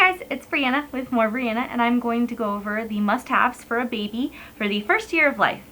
Hi guys, it's Brianna with MoreBriana, and I'm going to go over the must-haves for a baby for the first year of life.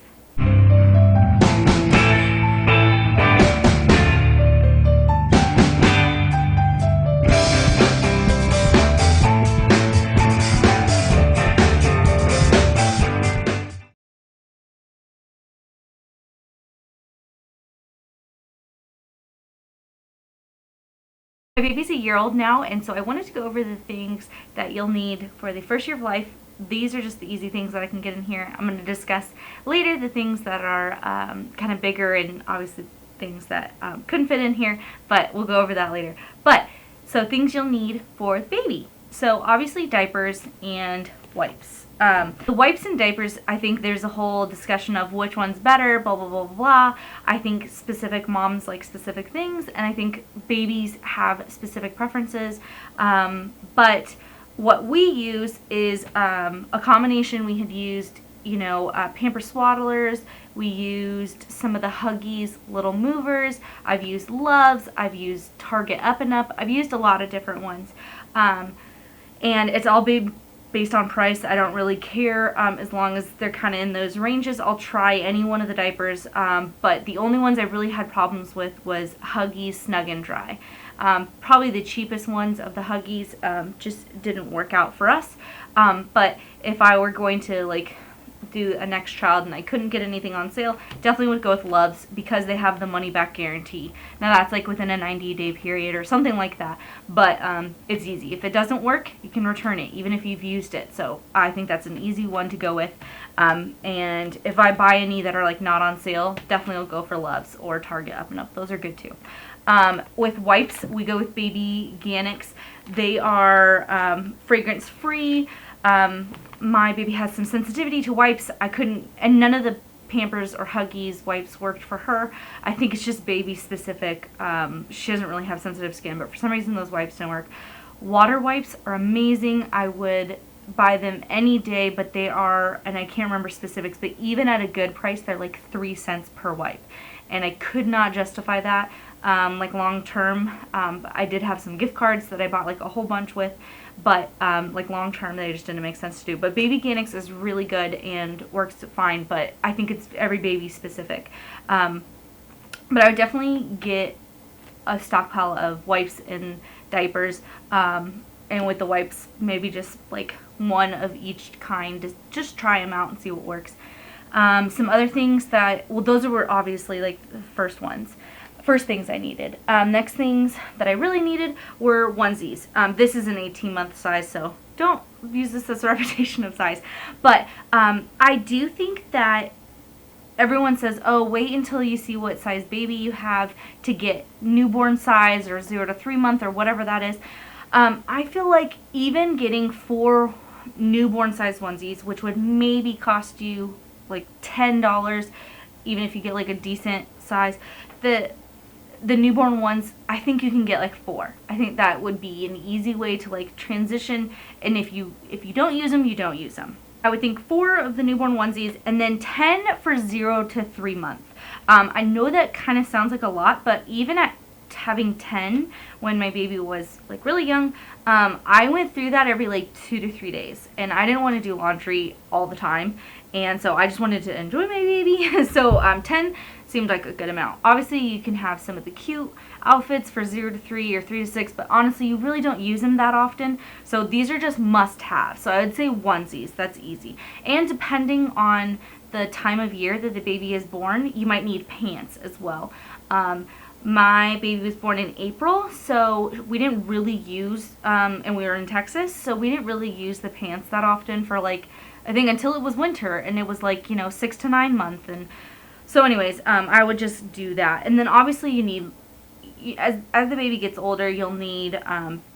My baby's a year old now, and so I wanted to go over the things that you'll need for the first year of life. These are just the easy things that I can get in here. I'm going to discuss later the things that are kind of bigger and obviously things that couldn't fit in here, but we'll go over that later. So things you'll need for the baby. So obviously diapers and wipes. The wipes and diapers, I think there's a whole discussion of which one's better, blah, blah, blah, blah. I think specific moms like specific things, and I think babies have specific preferences. But what we use is a combination. We have used, Pamper Swaddlers. We used some of the Huggies little movers. I've used Loves. I've used Target Up and Up. I've used a lot of different ones. And it's all based on price. I don't really care as long as they're kind of in those ranges. I'll try any one of the diapers, but the only ones I really had problems with was Huggies Snug and Dry. Probably the cheapest ones of the Huggies just didn't work out for us. But if I were going to do a next child and I couldn't get anything on sale, definitely would go with Loves because they have the money back guarantee. Now that's within a 90-day period or something like that, but it's easy. If it doesn't work, you can return it even if you've used it. So I think that's an easy one to go with. And if I buy any that are not on sale, definitely will go for Loves or Target Up and Up. Those are good too. With wipes, we go with Baby Organics. They are fragrance free. My baby has some sensitivity to wipes. And none of the Pampers or Huggies wipes worked for her. I think it's just baby specific. She doesn't really have sensitive skin, but for some reason those wipes don't work. Water wipes are amazing. I would buy them any day, but they are, and I can't remember specifics, but even at a good price, they're like 3 cents per wipe. And I could not justify that. Long term, I did have some gift cards that I bought a whole bunch with, but long term they just didn't make sense to do. But Baby Organics is really good and works fine, but I think it's every baby specific. But I would definitely get a stockpile of wipes and diapers, and with the wipes maybe just one of each kind to just try them out and see what works. Some other things those were obviously the first things I needed. Next things that I really needed were onesies. This is an 18-month size, so don't use this as a representation of size. But I do think that everyone says, oh, wait until you see what size baby you have to get newborn size or 0 to 3 month or whatever that is. I feel like even getting 4 newborn size onesies, which would maybe cost you $10, even if you get a decent size, the newborn ones, I think you can get 4. I think that would be an easy way to transition, and if you don't use them, you don't use them. I would think 4 of the newborn onesies and then 10 for 0 to 3 months. I know that kind of sounds like a lot, but even at having 10 when my baby was really young, I went through that every 2 to 3 days, and I didn't want to do laundry all the time, and so I just wanted to enjoy my baby. So 10 seemed like a good amount. Obviously you can have some of the cute outfits for 0 to 3 or 3 to 6, but honestly you really don't use them that often, so these are just must-have. So I would say onesies, that's easy. And depending on the time of year that the baby is born, you might need pants as well. My baby was born in April, so we didn't really use, and we were in Texas, so we didn't really use the pants that often for I think until it was winter, and it was 6 to 9 months. And so anyways, I would just do that. And then obviously you need, as the baby gets older, you'll need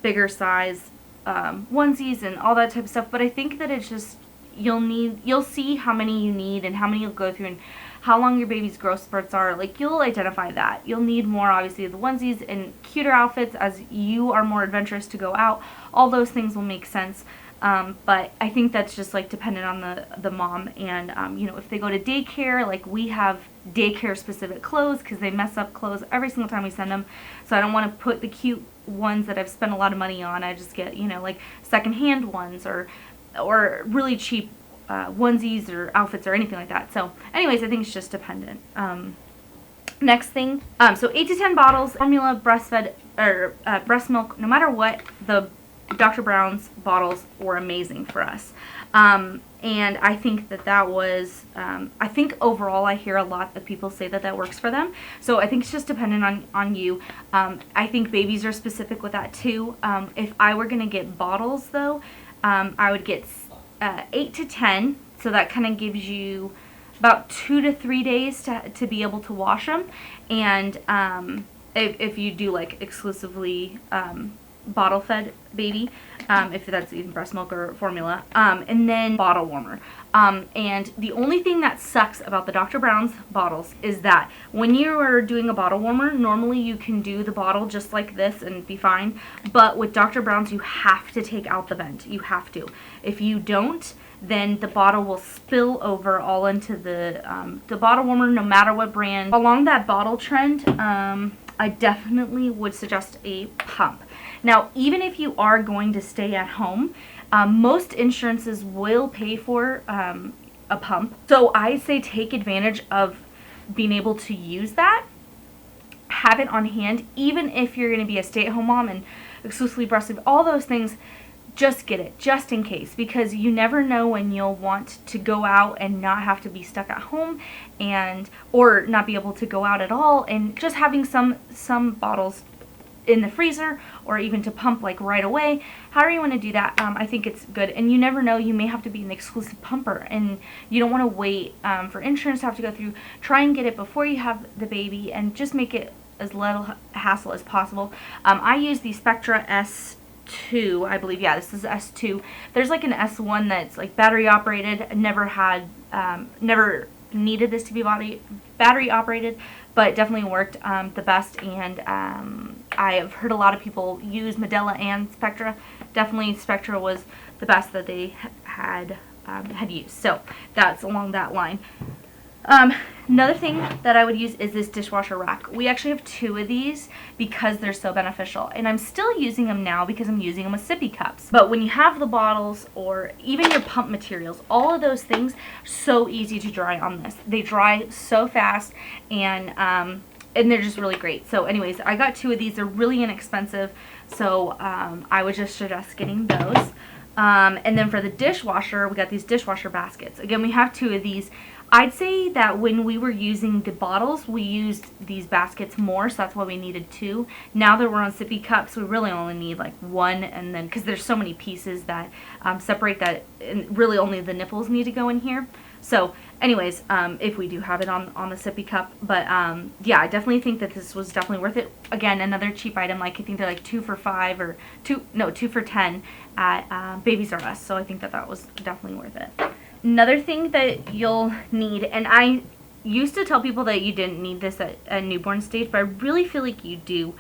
bigger size onesies and all that type of stuff. But I think that it's just, you'll see how many you need and how many you'll go through and how long your baby's growth spurts are. You'll identify that. You'll need more, obviously, of the onesies and cuter outfits as you are more adventurous to go out. All those things will make sense. But I think that's just dependent on the mom, and if they go to daycare, we have daycare specific clothes because they mess up clothes every single time we send them, so I don't want to put the cute ones that I've spent a lot of money on. I just get, you know, like secondhand ones or really cheap onesies or outfits or anything like that. So anyways, I think it's just dependent. Next thing, so 8 to 10 bottles, formula, breastfed, or breast milk, no matter what, the Dr. Brown's bottles were amazing for us. And I think that was, I think overall I hear a lot of people say that works for them. So I think it's just dependent on you. I think babies are specific with that too. If I were going to get bottles though, I would get 8 to 10. So that kind of gives you about 2 to 3 days to be able to wash them. And if you do like exclusively bottle fed baby, if that's even breast milk or formula, and then bottle warmer. And the only thing that sucks about the Dr. Brown's bottles is that when you are doing a bottle warmer, normally you can do the bottle just like this and be fine, but with Dr. Brown's you have to take out the vent. You have to. If you don't, then the bottle will spill over all into the bottle warmer, no matter what brand. Along that bottle trend, I definitely would suggest a pump. Now, even if you are going to stay at home, most insurances will pay for a pump. So I say take advantage of being able to use that. Have it on hand, even if you're going to be a stay-at-home mom and exclusively breastfeed, all those things. Just get it, just in case, because you never know when you'll want to go out and not have to be stuck at home, or not be able to go out at all, and just having some bottles in the freezer or even to pump like right away, however you want to do that, I think it's good. And you never know, you may have to be an exclusive pumper and you don't want to wait for insurance to have to go through. Try and get it before you have the baby and just make it as little hassle as possible. I use the Spectra S2, I believe. Yeah, this is S2. There's like an S1 that's like battery operated. Never needed this to be battery operated, but definitely worked the best. And I have heard a lot of people use Medela and Spectra. Definitely Spectra was the best that they had used. So that's along that line. Another thing that I would use is this dishwasher rack. We actually have 2 of these because they're so beneficial, and I'm still using them now because I'm using them with sippy cups. But when you have the bottles or even your pump materials, all of those things, so easy to dry on this. They dry so fast, and they're just really great. So anyways, I got 2 of these. They're really inexpensive, so I would just suggest getting those. And then for the dishwasher, we got these dishwasher baskets. Again, we have 2 of these. I'd say that when we were using the bottles, we used these baskets more, so that's why we needed 2. Now that we're on sippy cups, we really only need like 1, and then because there's so many pieces that separate that, and really only the nipples need to go in here. So anyways, if we do have it on the sippy cup, but yeah, I definitely think that this was definitely worth it. Again, another cheap item, like I think they're like 2 for $5 or 2 for $10 at Babies R Us, so I think that was definitely worth it. Another thing that you'll need, and I used to tell people that you didn't need this at newborn stage, but I really feel like you do,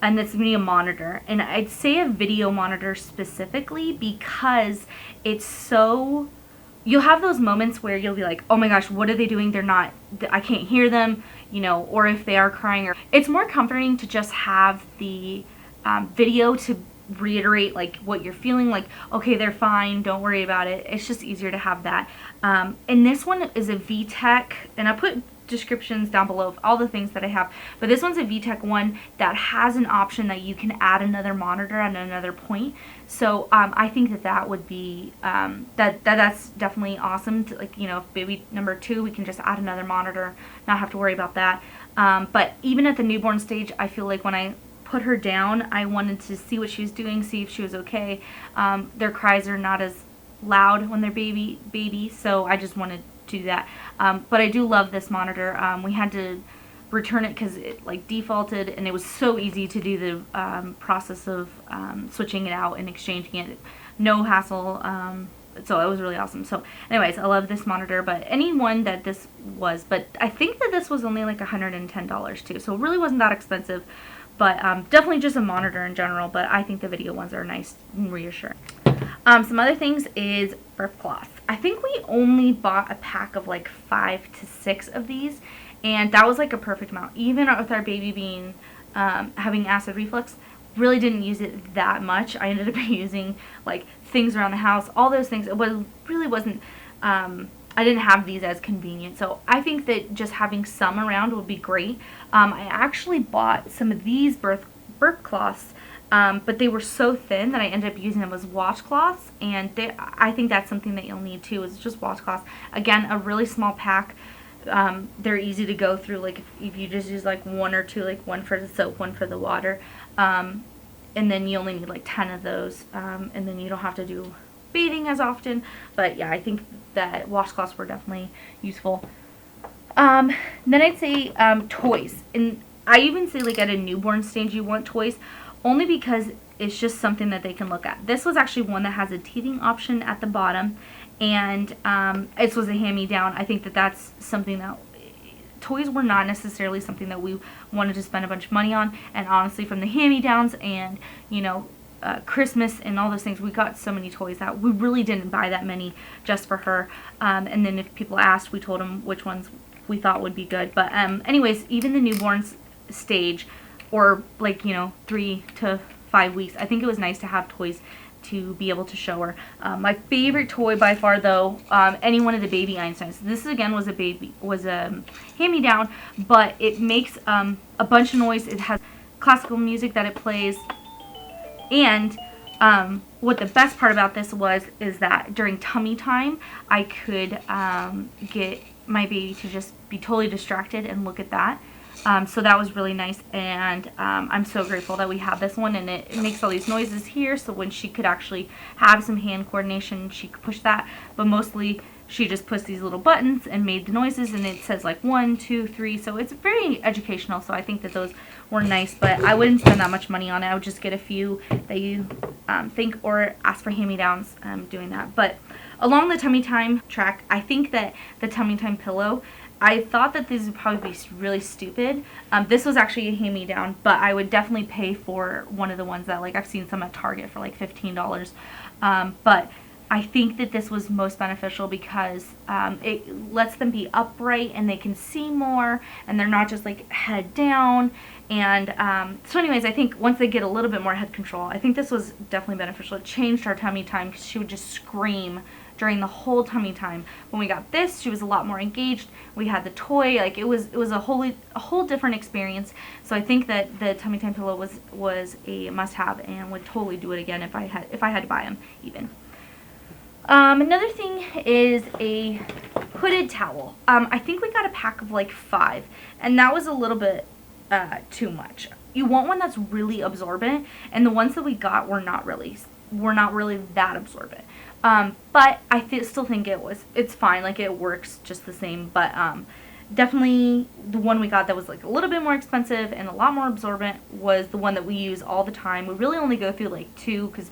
and that's going to be a monitor. And I'd say a video monitor specifically because it's so, you'll have those moments where you'll be like, oh my gosh, what are they doing? I can't hear them, you know, or if they are crying. Or it's more comforting to just have the video to reiterate like what you're feeling, like, okay, they're fine, don't worry about it. It's just easier to have that. And this one is a VTech, and I put descriptions down below of all the things that I have, but this one's a VTech one that has an option that you can add another monitor at another point. So I think that would be that's definitely awesome to, like, you know, if baby number 2, we can just add another monitor, not have to worry about that. But even at the newborn stage, I feel like when I put her down, I wanted to see what she was doing, see if she was okay. Their cries are not as loud when they're baby, so I just wanted to do that. But I do love this monitor. We had to return it because it like defaulted, and it was so easy to do the process of switching it out and exchanging it. No hassle. So it was really awesome. So anyways, I love this monitor, but any one that this was, but I think that this was only like $110 too, so it really wasn't that expensive. But definitely just a monitor in general, but I think the video ones are nice and reassuring. Some other things is Burp Cloth. I think we only bought a pack of like 5 to 6 of these, and that was like a perfect amount. Even with our baby being having acid reflux, really didn't use it that much. I ended up using like things around the house, all those things. It really wasn't, I didn't have these as convenient. So I think that just having some around would be great. I actually bought some of these burp cloths, but they were so thin that I ended up using them as washcloths, and I think that's something that you'll need too, is just washcloths. Again, a really small pack. They're easy to go through, like if you just use like one or two, like one for the soap, one for the water, and then you only need like 10 of those, and then you don't have to do bathing as often. But yeah, I think that washcloths were definitely useful. Then I'd say toys, and I even say like at a newborn stage you want toys, only because it's just something that they can look at. This was actually one that has a teething option at the bottom, and it was a hand-me-down. I think that that's something that toys were not necessarily something that we wanted to spend a bunch of money on, and honestly, from the hand-me-downs and, you know, Christmas and all those things, we got so many toys that we really didn't buy that many just for her. And then if people asked, we told them which ones we thought would be good. But anyways, even the newborns stage, or like, you know, 3 to 5 weeks, I think it was nice to have toys to be able to show her. My favorite toy by far, though, any one of the baby Einsteins. This again was a hand-me-down, but it makes a bunch of noise. It has classical music that it plays, and what the best part about this is that during tummy time, I could get my baby to just be totally distracted and look at that. So that was really nice, and I'm so grateful that we have this one, and it makes all these noises here, so when she could actually have some hand coordination, she could push that. But mostly she just pushed these little buttons and made the noises, and it says like 1, 2, 3, so it's very educational. So I think that those were nice, but I wouldn't spend that much money on it. I would just get a few that you think, or ask for hand-me-downs doing that. But along the tummy time track, I think that the tummy time pillow, I thought that these would probably be really stupid. This was actually a hand-me-down, but I would definitely pay for one of the ones that, like, I've seen some at Target for like $15. But I think that this was most beneficial because it lets them be upright and they can see more, and they're not just like head down. And so anyways, I think once they get a little bit more head control, I think this was definitely beneficial. It changed our tummy time because she would just scream during the whole tummy time. When we got this, she was a lot more engaged. We had the toy, like it was a whole different experience. So I think that the tummy time pillow was a must-have, and would totally do it again if I had to buy them even. Another thing is a hooded towel. I think we got a pack of like 5, and that was a little bit too much. You want one that's really absorbent, and the ones that we got were not really that absorbent. But I still think it's fine, like it works just the same. But definitely the one we got that was like a little bit more expensive and a lot more absorbent was the one that we use all the time. We really only go through like 2, because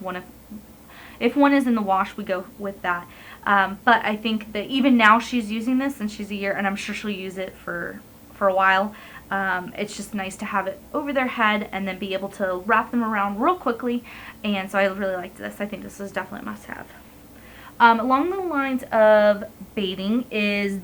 if one is in the wash, we go with that. But I think that even now she's using this, and she's a year, and I'm sure she'll use it for a while. It's just nice to have it over their head and then be able to wrap them around real quickly. And so I really liked this. I think this is definitely a must-have. Along the lines of bathing is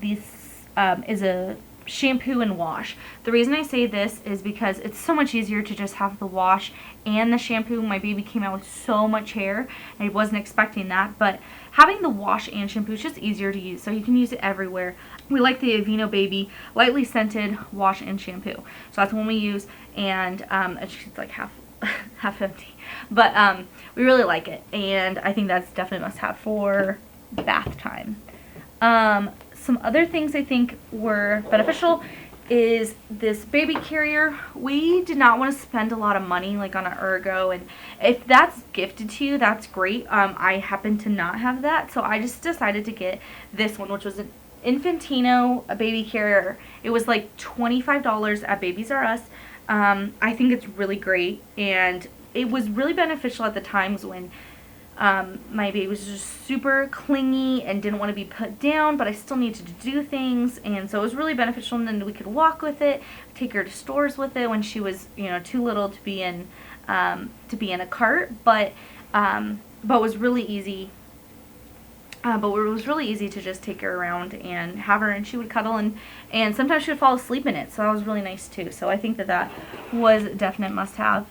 a shampoo and wash. The reason I say this is because it's so much easier to just have the wash and the shampoo. My baby came out with so much hair, and I wasn't expecting that, but having the wash and shampoo is just easier to use, so you can use it everywhere. We like the Aveeno Baby lightly scented wash and shampoo, so that's one we use, and it's like half empty, but we really like it, and I think that's definitely a must-have for bath time. Some other things I think were beneficial is this baby carrier. We did not want to spend a lot of money like on an Ergo, and if that's gifted to you, that's great. I happen to not have that, so I just decided to get this one, which was an Infantino baby carrier. It was like $25 at Babies R Us. I think it's really great, and it was really beneficial at the times when my baby was just super clingy and didn't want to be put down, but I still needed to do things, and so it was really beneficial. And then we could walk with it, take her to stores with it when she was, you know, too little to be in a cart, but it was really easy. But it was really easy to just take her around and have her, and she would cuddle, and sometimes she would fall asleep in it, so that was really nice too. So I think that was a definite must-have.